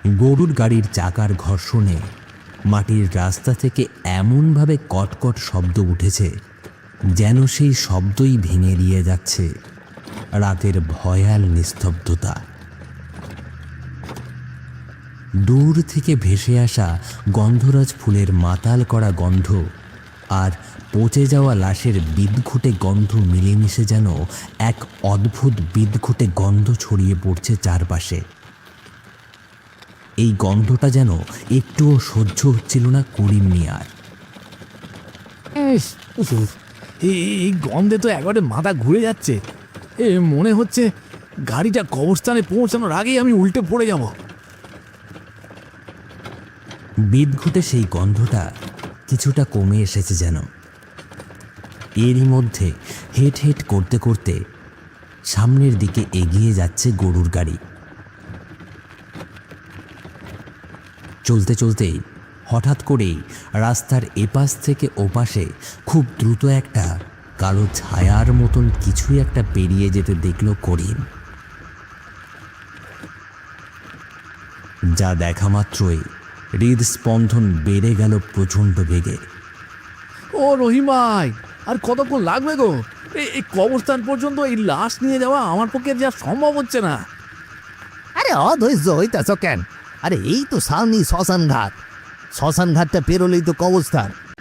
গরুর গাড়ির চাকার ঘর্ষণে মাটির রাস্তা থেকে এমনভাবে কটকট শব্দ উঠেছে যেন সেই শব্দই ভেঙে দিয়ে যাচ্ছে রাতের ভয়াল নিস্তব্ধতা। দূর থেকে ভেসে আসা গন্ধরাজ ফুলের মাতাল করা গন্ধ আর পচে যাওয়া লাশের বিদঘুটে গন্ধ মিলেমিশে যেন এক অদ্ভুত বিদঘুটে গন্ধ ছড়িয়ে পড়ছে চারপাশে। এই গন্ধটা যেন একটুও সহ্য হচ্ছিল না করিম মিয়ার। এই গন্ধে তো একবারে মাথা ঘুরে যাচ্ছে। মনে হচ্ছে গাড়িটা কবরস্থানে পৌঁছানোর আগেই আমি উল্টে পড়ে যাব। বিদঘুটে সেই গন্ধটা কিছুটা কমে এসেছে যেন। এরই মধ্যে হেট হেট করতে করতে সামনের দিকে এগিয়ে যাচ্ছে গরুর গাড়ি। চলতে চলতেই হঠাৎ করেই রাস্তার এপাশ থেকে ওপাশে খুব দ্রুত একটা কালো ছায়ার মতন কিছুই একটা পেরিয়ে যেতে দেখল করিম। যা দেখা মাত্রই হৃদস্পন্দন বেড়ে গেল প্রচণ্ড বেগে। ও রহিম ভাই, আর কতক্ষণ লাগবে গো? এই কবরস্থান পর্যন্ত এই লাশ নিয়ে যাওয়া আমার পক্ষে যা সম্ভব হচ্ছে না। আরে অধৈর্য হইতেছ কেন? আরে এই তো সামনে শ্মশান ঘাট। শ্মশান ঘাটটা পেরোলেই তো কবরস্থান।